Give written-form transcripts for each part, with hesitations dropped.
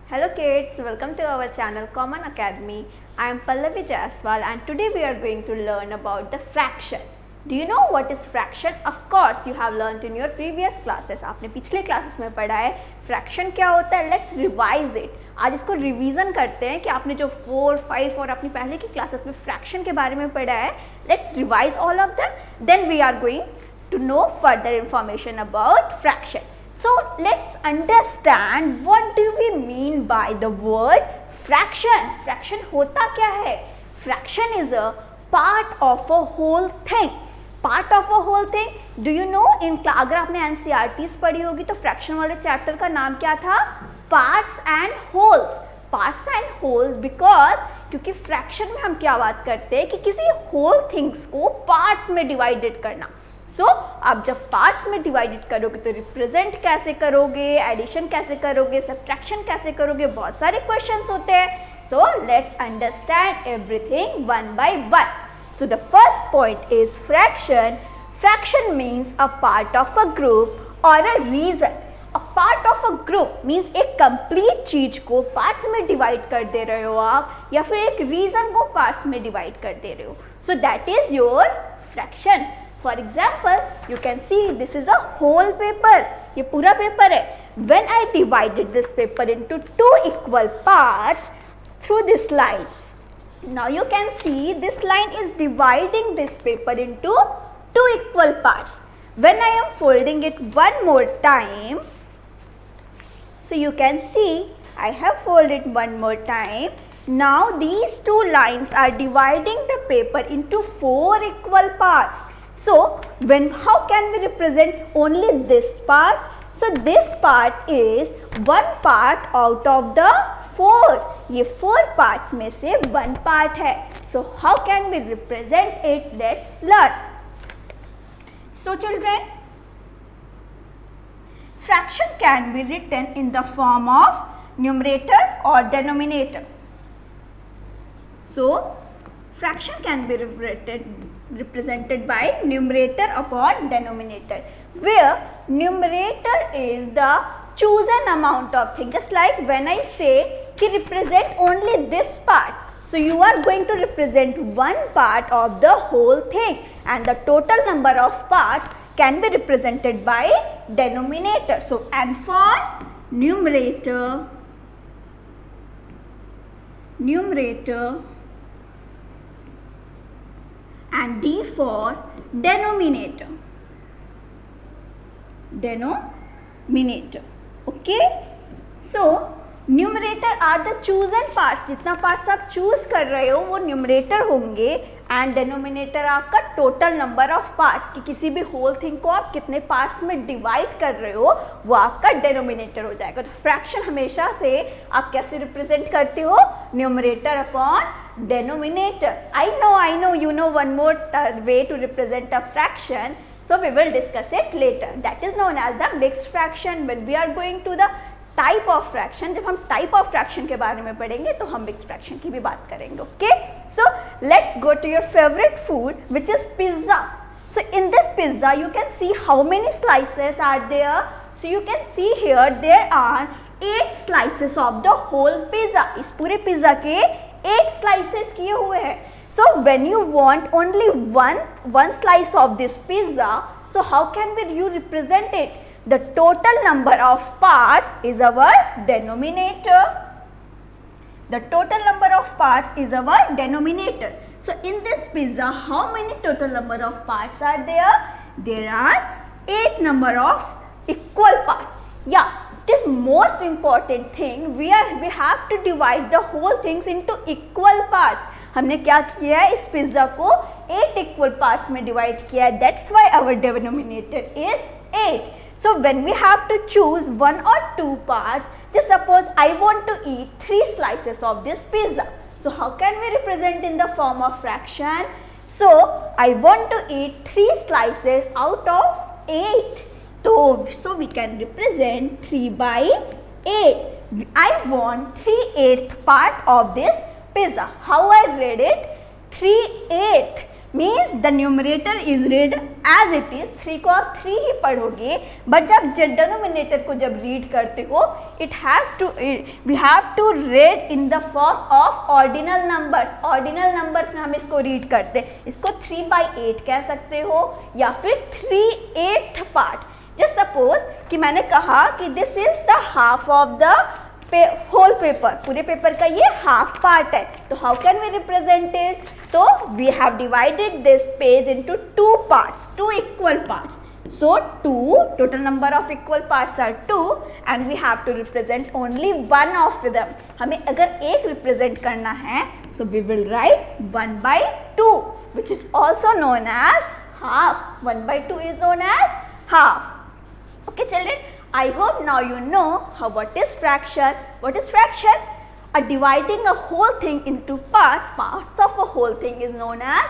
Hello kids, welcome to our channel Common Academy. I am Pallavi Jaiswal and today we are going to learn about the fraction. Do you know what is fraction? Of course you have learned in your previous classes. आपने पिछले classes में पढ़ा है fraction क्या होता है. Let's revise it. आज इसको रिवीजन करते हैं कि आपने जो 4, 5 और अपनी पहले की क्लासेस में फ्रैक्शन के बारे में पढ़ा है. Let's revise all of them. Then we are going to know further information about fraction. So let's understand what do we mean by the word fraction. Fraction होता क्या है? Fraction is a part of a whole thing. Part of a whole thing. Do you know अगर आपने NCERTs पढ़ी होगी तो fraction वाले chapter का नाम क्या था? Parts and wholes. Parts and wholes because क्योंकि fraction में हम क्या बात करते हैं कि किसी whole things को parts में divided करना. आप जब पार्ट्स में डिवाइडेड करोगे तो रिप्रेजेंट कैसे करोगे, एडिशन कैसे करोगे, सब्ट्रैक्शन कैसे करोगे, बहुत सारे क्वेश्चंस होते हैं. So let's understand everything one by one. So the first point is fraction. Fraction means a part of a group और a region. A part of a group means एक कंप्लीट चीज को पार्ट्स में divide कर दे रहे हो आप, या फिर एक रीजन को पार्ट्स में डिवाइड कर दे रहे हो. So that is your fraction. For example, you can see this is a whole paper. ये पूरा पेपर है. When I divided this paper into two equal parts through this line, now you can see this line is dividing this paper into two equal parts. When I am folding it one more time, so you can see I have folded one more time. Now these two lines are dividing the paper into four equal parts. So how can we represent only this part? So this part is one part out of the four. ये four parts में से one part है. So how can we represent it? Let's learn. So children, fraction can be written in the form of numerator or denominator. So fraction can be represented by numerator upon denominator, where numerator is the chosen amount of things. Just like when I say to represent only this part, so you are going to represent one part of the whole thing, and the total number of parts can be represented by denominator. So and for numerator and D for denominator. Okay. So numerator are the chosen parts. जितना parts आप choose कर रहे हो वो numerator होंगे, and denominator आपका total number of parts कि किसी भी whole thing को आप कितने parts में divide कर रहे हो वो आपका denominator हो जाएगा. तो fraction हमेशा से आप कैसे represent करते हो? Numerator upon denominator. I know you know one more way to represent a fraction, so we will discuss it later. That is known as the mixed fraction. When we are going to the type of fraction, जब हम type of fraction के बारे में पढ़ेंगे तो हम mixed fraction की भी बात करेंगे. Okay, so let's go to your favorite food, which is pizza. So in this pizza you can see how many slices are there. So you can see here there are 8 slices of the whole pizza. इस पूरे pizza के 8 slices किए हुए हैं. So when you want only one slice of this pizza, so how can you represent it? The total number of parts is our denominator. The total number of parts is our denominator. So in this pizza, how many total number of parts are there? There are 8 number of equal parts. Yeah. It is most important thing. We have to divide the whole things into equal parts. हमने क्या किया है? इस pizza को 8 equal parts में divide किया है. That's why our denominator is 8. So when we have to choose one or two parts, just suppose I want to eat 3 slices of this pizza. So how can we represent in the form of fraction? So I want to eat 3 slices out of 8. So we can represent 3 by 8. I want 3/8 part of this pizza. How I read it? 3/8. Means the numerator is read as it is, 3 को आप 3 ही पढ़ोगे, but जब denominator को जब read करते हो we have to read in the form of ordinal numbers. Ordinal numbers में हम इसको रीड करते हैं, इसको 3/8 कह सकते हो या फिर 3/8 पार्ट। जस्ट सपोज कि मैंने कहा कि this is the half of the whole paper, पूरे पेपर का ये हाफ पार्ट है, तो how can we represent it? तो we have divided this page into 2 parts, 2 equal parts. So 2, total number of equal parts are 2 and we have to represent only one of them. हमें अगर एक represent करना है so we will write 1/2 which is also known as half. 1/2 is known as half. Okay children, I hope now you know what is fraction. What is fraction? Dividing a whole thing into parts. Parts of a whole thing is known as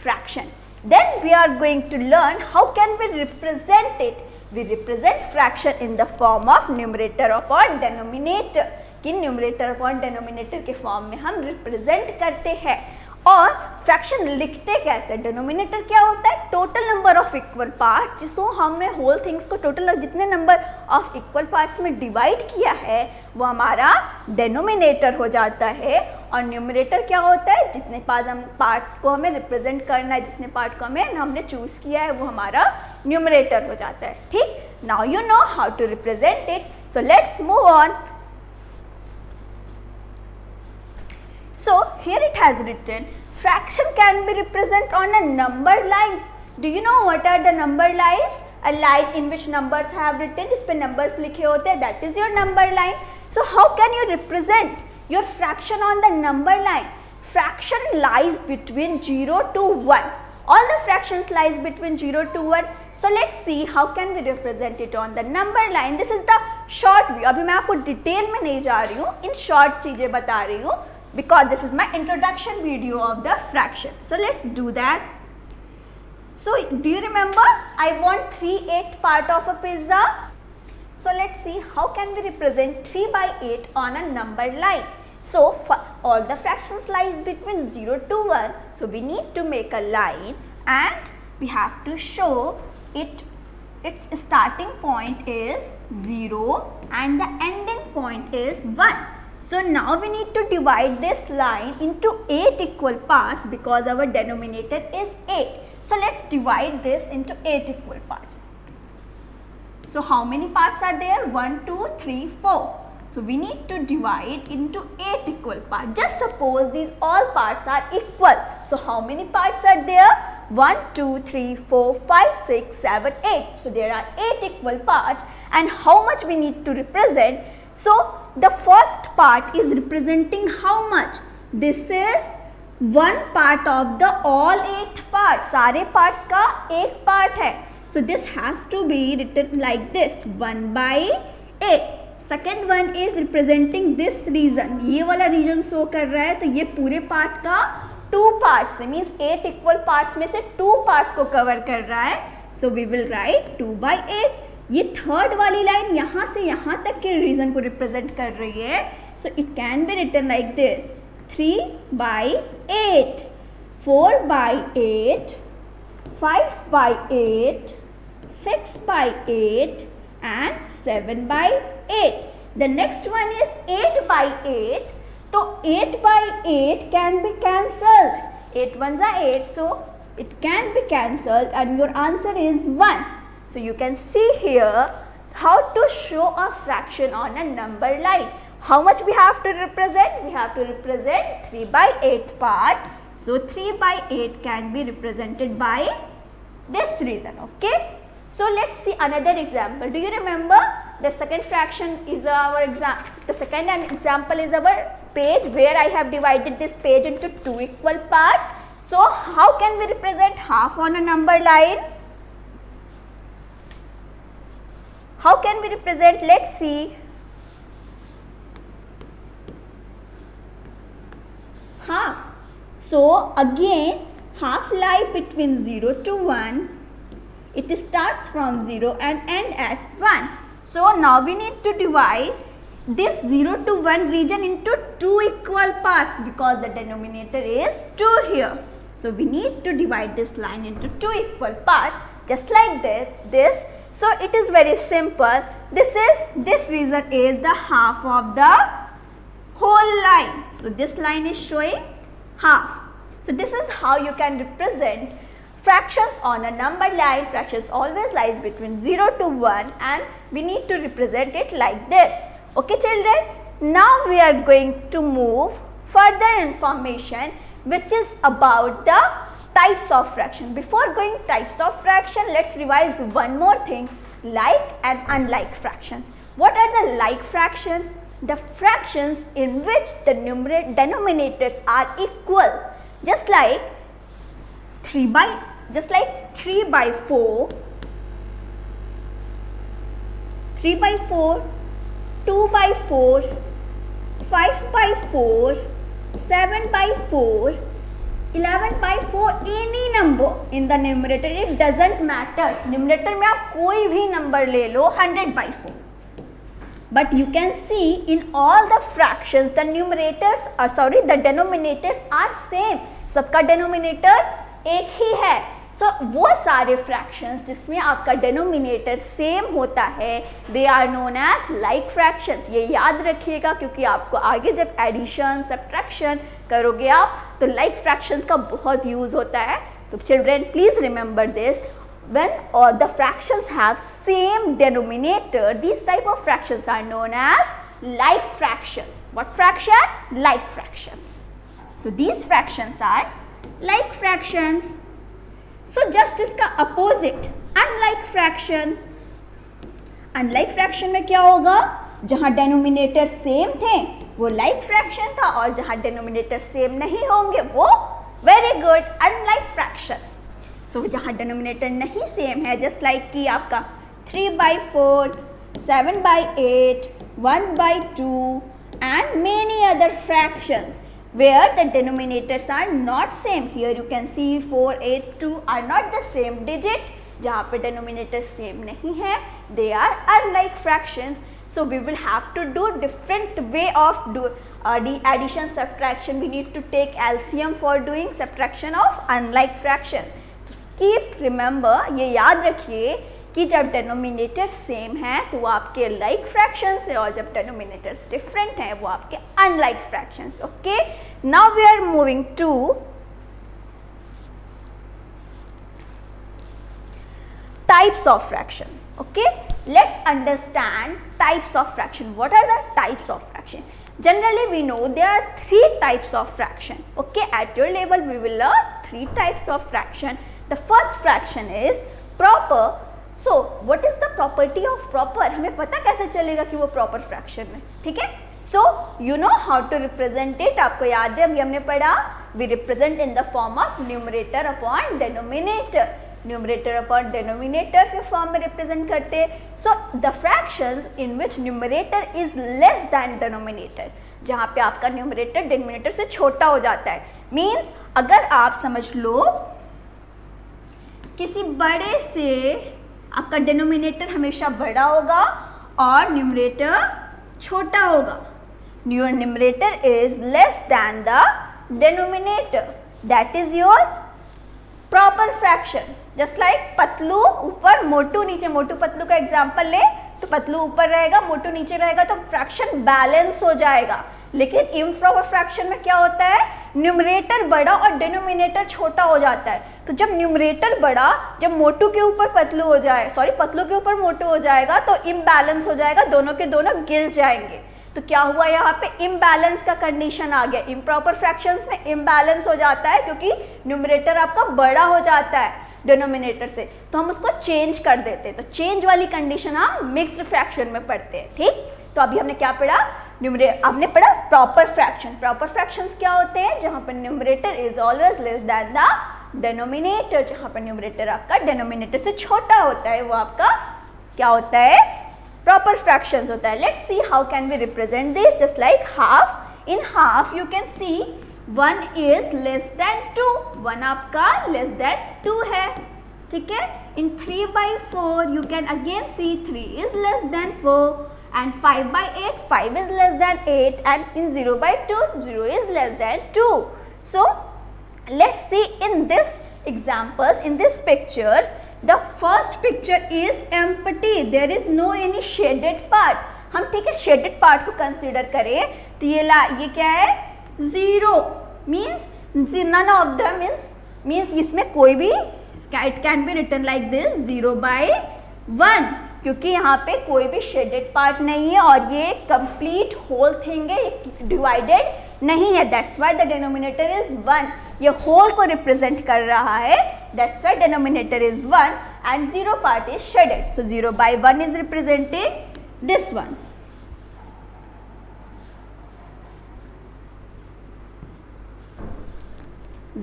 fraction. Then we are going to learn how can we represent it. We represent fraction in the form of numerator upon denominator. कि numerator upon denominator के form में हम represent करते हैं। और fraction लिखते कैसे? Denominator क्या होता है? Total number of equal part, जिसको हमने होल थिंग्स को टोटल जितने नंबर ऑफ इक्वल पार्ट्स में डिवाइड किया है वो हमारा डिनोमिनेटर हो जाता है। और न्यूमरेटर क्या होता है? जितने पार्ट को हमें रिप्रेजेंट करना है, जितने पार्ट को हमने चूज किया है वो हमारा न्यूमरेटर हो जाता है। ठीक, now you know how to represent it, so let's move on. So here it has written fraction can be represented on a number line. Do you know what are the number lines? A line in which numbers have written, जिस पे numbers लिखे होते हैं, that is your number line. So how can you represent your fraction on the number line? Fraction lies between 0 to 1. All the fractions lies between 0 to 1. So let's see how can we represent it on the number line. This is the short view. अभी मैं आपको detail में नहीं जा रही हूँ, in short चीजें बता रही हूँ, because this is my introduction video of the fraction. So let's do that. So do you remember I want 3/8 part of a pizza? So let's see how can we represent 3/8 on a number line. So all the fractions lies between 0 to 1. So we need to make a line and we have to show it. Its starting point is 0 and the ending point is 1. So now we need to divide this line into 8 equal parts because our denominator is 8. So let's divide this into 8 equal parts. So how many parts are there? 1, 2, 3, 4. So we need to divide into 8 equal parts. Just suppose these all parts are equal. So how many parts are there? 1, 2, 3, 4, 5, 6, 7, 8. So there are 8 equal parts. And how much we need to represent? So the first part is representing how much? This is one part of the all 8 parts. सारे parts का एक part है. So this has to be written like this, 1/8. Second one is representing this region. ये वाला region show कर रहा है, तो ये पूरे part का 2 parts है, means 8 equal parts में से 2 parts को cover कर रहा है. So we will write 2/8. ये थर्ड वाली लाइन यहाँ से यहाँ तक के रीजन को रिप्रेजेंट कर रही है. So it can be written like this, 3/8, 4/8, 5/8, 6/8 and 7/8. The next one is 8/8. तो 8/8 can be cancelled. 8 ones are 8, so it can be cancelled and your answer is 1. So you can see here how to show a fraction on a number line. How much we have to represent? We have to represent 3/8 part. So 3/8 can be represented by this reason. Okay. So let's see another example. Do you remember the second fraction is our example? The second example is our page where I have divided this page into 2 equal parts. So how can we represent half on a number line? How can we represent? Let's see. Half. So again half lie between 0 to 1. It starts from 0 and end at 1. So now we need to divide this 0 to 1 region into 2 equal parts because the denominator is 2 here. So we need to divide this line into two equal parts, just like this. So it is very simple. This region is the half of the whole line. So this line is showing half. So this is how you can represent fractions on a number line. Fractions always lies between 0 to 1, and we need to represent it like this. Okay children, now we are going to move further information which is about the types of fraction. Before going types of fraction, let's revise one more thing, like and unlike fractions. What are the like fractions? The fractions in which the denominators are equal, just like 3 by 4, 3 by 4, 2 by 4, 5 by 4, 7 by 4, 11 by 4, any number in the numerator, it doesn't matter. Numerator में आप कोई भी number ले लो, 100 by 4. But you can see in all the fractions the denominators are same. सबका denominator एक ही है. So वो सारे fractions जिसमें आपका denominator same होता है, they are known as like fractions. ये याद रखिएगा क्योंकि आपको आगे जब addition, subtraction करोगे आप तो like fractions का बहुत use होता है. तो children please remember this. When all the fractions have same denominator, these type of fractions are known as like fractions. What fraction? Like fractions. So these fractions are like fractions. So just इसका opposite unlike fraction. Unlike fraction में क्या होगा? जहाँ denominator same थे वो like fraction था, और जहाँ denominator same नहीं होंगे वो very good unlike fraction. So जहाँ denominator नहीं same है, just like कि आपका 3 by 4, 7 by 8, 1 by 2 and many other fractions where the denominators are not same. Here you can see 4, 8, 2 are not the same digit. जहाँ पे denominator same नहीं है, they are unlike fractions. So we will have to do different way of the addition, subtraction. We need to take LCM for doing subtraction of unlike fraction. Keep remember, ये याद रखिए कि जब denominator same है तो वो आपके like fractions है, और जब denominators different हैं वो आपके unlike fractions. Okay, now we are moving to types of fraction. Okay, let's understand types of fraction. What are the types of fraction? Generally we know there are 3 types of fraction. Okay, at your level we will learn 3 types of fraction. The first fraction is proper. So what is the property of proper? हमें पता कैसे चलेगा कि वो proper fraction है, ठीक है? So you know how to represent it. आपको याद है अभी हमने पढ़ा, we represent in the form of numerator upon denominator. Numerator upon denominator के form में represent करते. So the fractions in which numerator is less than denominator, जहाँ पे आपका numerator denominator से छोटा हो जाता है, means अगर आप समझ लो किसी बड़े से आपका डिनोमिनेटर हमेशा बड़ा होगा और न्यूमरेटर छोटा होगा. Your numerator is less than the denominator, that is your proper fraction. Just like Patlu ऊपर मोटू नीचे. मोटू पतलू का एग्जांपल ले तो पतलू ऊपर रहेगा मोटू नीचे रहेगा तो फ्रैक्शन बैलेंस हो जाएगा. लेकिन इम्प्रॉपर फ्रैक्शन में क्या होता है, न्यूमरेटर बड़ा और डिनोमिनेटर छोटा हो जाता है. तो जब न्यूमरेटर बड़ा, जब मोटू के ऊपर पतलू हो जाए, पतलू के ऊपर मोटू हो जाएगा तो इम्बैलेंस हो जाएगा, दोनों के दोनों गिर जाएंगे. तो क्या हुआ यहाँ पे, इम्बैलेंस का कंडीशन आ गया. इम्प्रॉपर फ्रैक्शंस में इम्बैलेंस हो जाता है क्योंकि न्यूमरेटर आपका बड़ा हो जाता है डिनोमिनेटर से, तो हम उसको चेंज कर देते हैं. तो चेंज वाली कंडीशन हम मिक्स्ड फ्रैक्शन में पढ़ते हैं. ठीक, तो अभी हमने क्या पढ़ा, हमने पढ़ा प्रॉपर फ्रैक्शन. प्रॉपर फ्रैक्शंस क्या होते हैं, जहाँ पर numerator is always less than the denominator. जहाँ पर न्यूमरेटर आपका डिनोमिनेटर से छोटा होता है वो आपका क्या होता है, प्रॉपर फ्रैक्शंस होता है. Let's see how can we represent this. Just like half. In half you can see 1 is less than 2. 1 आपका लेस देन 2 है, ठीक है. इन 3 by 4 you can again see 3 is less than 4, and 5 by 8 5 is less than 8, and in 0 by 2 0 is less than 2. So let's see in this examples, in this pictures, the first picture is empty, there is no any shaded part. हम ठीक है shaded part को consider करें तो ये क्या है, 0 means none of them means इसमें कोई भी, it can be written like this 0/1, क्योंकि यहाँ पे कोई भी शेडेड पार्ट नहीं है और ये कंप्लीट होल थिंग है, डिवाइडेड नहीं है, that's why the denominator is 1. ये होल को रिप्रेजेंट कर रहा है, that's why denominator is 1 and 0 part is shaded. So 0/1 is representing this one.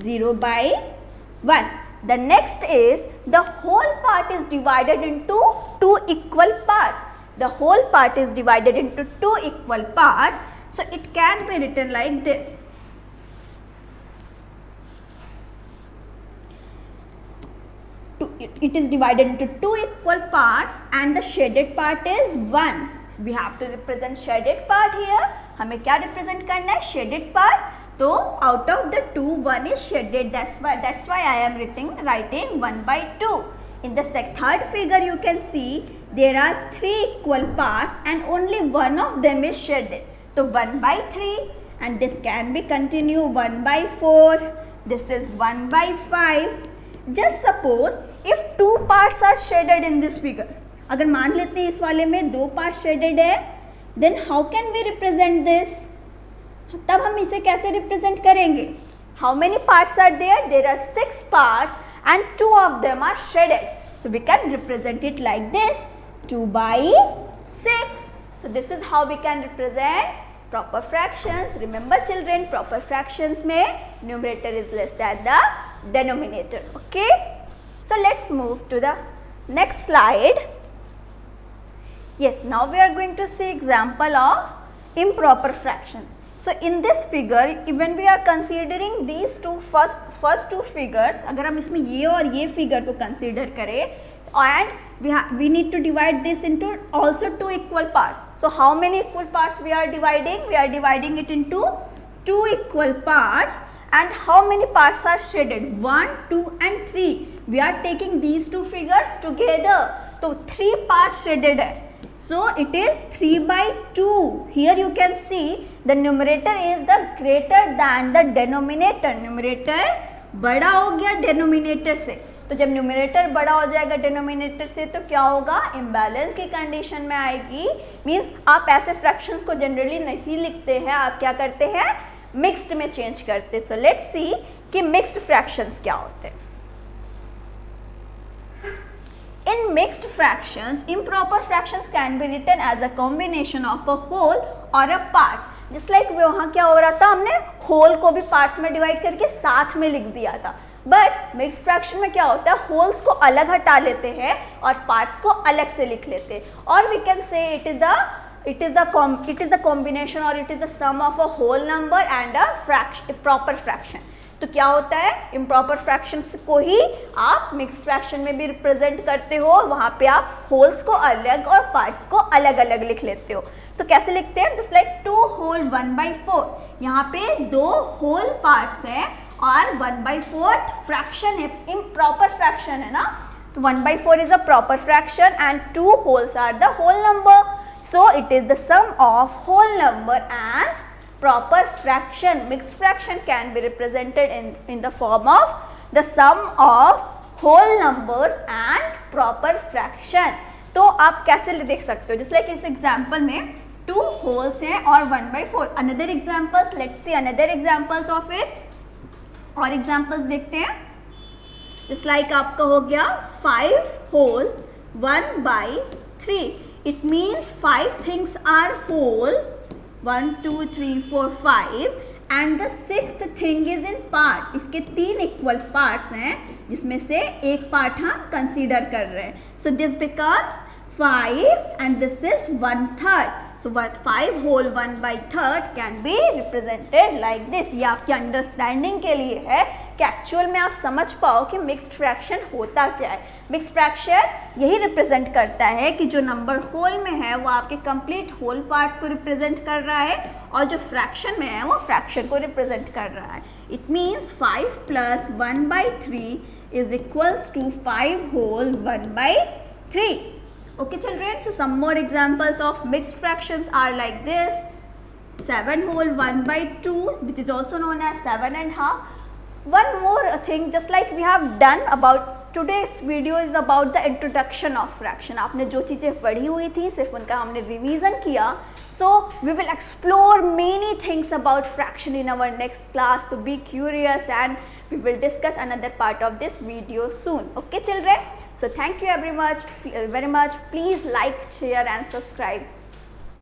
Zero by 1. The next is the whole part is divided into 2 equal parts. The whole part is divided into 2 equal parts. So it can be written like this. It is divided into 2 equal parts and the shaded part is 1. We have to represent shaded part here. हमें क्या represent करना है? Shaded part. So out of the 2, 1 is shaded. That's why I am writing 1/2. In the third figure you can see there are 3 equal parts and only one of them is shaded. So 1/3 and this can be continue 1/4. This is 1/5. Just suppose if 2 parts are shaded in this figure. अगर मान लेते हैं इस वाले में 2 parts shaded है, then how can we represent this? तब हम इसे कैसे रिप्रेजेंट करेंगे? How many parts are there? There are 6 parts and 2 of them are shaded. So we can represent it like this 2/6. So this is how we can represent proper fractions. Remember children, proper fractions में numerator is less than the denominator. Okay, so let's move to the next slide. Yes, now we are going to see example of improper fractions. So in this figure, when we are considering these first two figures, अगर हम इसमें ये और ये figure को consider करें, and we need to divide this into also 2 equal parts. So how many equal parts we are dividing? We are dividing it into 2 equal parts. And how many parts are shaded? 1, 2 and 3. We are taking these 2 figures together. So 3 parts shaded है. So it is 3/2. Here you can see the numerator is the greater than the denominator. Numerator बड़ा हो गया denominator से. तो जब numerator बड़ा हो जाएगा denominator से तो क्या होगा? imbalance की condition में आएगी. Means आप ऐसे fractions को generally नहीं लिखते हैं, आप क्या करते हैं? Mixed में change करते. So let's see कि mixed fractions क्या होते हैं. In mixed fractions, improper fractions can be written as a combination of a whole or a part. Just like वहाँ क्या हो रहा था, हमने whole को भी parts में divide करके साथ में लिख दिया था. But mixed fraction में क्या होता है, wholes को अलग हटा लेते हैं और parts को अलग से लिख लेते हैं. Or we can say it is the combination or it is the sum of a whole number and a proper fraction. तो क्या होता है, इम्प्रॉपर फ्रैक्शंस को ही आप मिक्स्ड फ्रैक्शन में भी रिप्रेजेंट करते हो. वहाँ पे आप होल्स को अलग और पार्ट्स को अलग अलग लिख लेते हो. तो कैसे लिखते हैं? Just like 2 whole 1/4. यहाँ पे 2 होल पार्ट्स हैं और 1/4 फ्रैक्शन है, इम्प्रॉपर फ्रैक्शन है ना. तो 1/4 is a proper fraction and 2 wholes are the whole number. So it is the sum of whole number and proper fraction. Mixed fraction can be represented in the form of the sum of whole numbers and proper fraction. तो आप कैसे देख सकते हो? Just like इस example में 2 holes हैं और 1/4. Another examples, let's see another examples of it. और examples देखते हैं. Just like आपका हो गया 5 whole 1/3. It means 5 things are whole. 1, 2, 3, 4, 5 and the 6th thing is in part. इसके 3 equal parts हैं जिसमें से एक part हम consider कर रहे हैं. So this becomes 5 and this is 1/3. So 5 whole 1/3 can be represented like this. ये आपकी understanding के लिए है कि एक्चुअल में आप समझ पाओ कि मिक्स्ड फ्रैक्शन होता क्या है। मिक्स्ड फ्रैक्शन यही रिप्रेजेंट करता है कि जो नंबर होल में है वो आपके कंप्लीट होल पार्ट्स को रिप्रेजेंट कर रहा है और जो फ्रैक्शन में है वो फ्रैक्शन को रिप्रेजेंट कर रहा है। It means 5 + 1/3 is equals to 5 whole 1/3. Okay children, so some more examples of mixed fractions are like this: 7 whole 1/2, which is also known as 7.5. One more thing, just like we have done about today's video is about the introduction of fraction. आपने जो चीज़ें पढ़ी हुई थी सिर्फ उनका हमने revision किया. So we will explore many things about fraction in our next class. So be curious and we will discuss another part of this video soon. Okay children? So thank you very much. Please like, share and subscribe.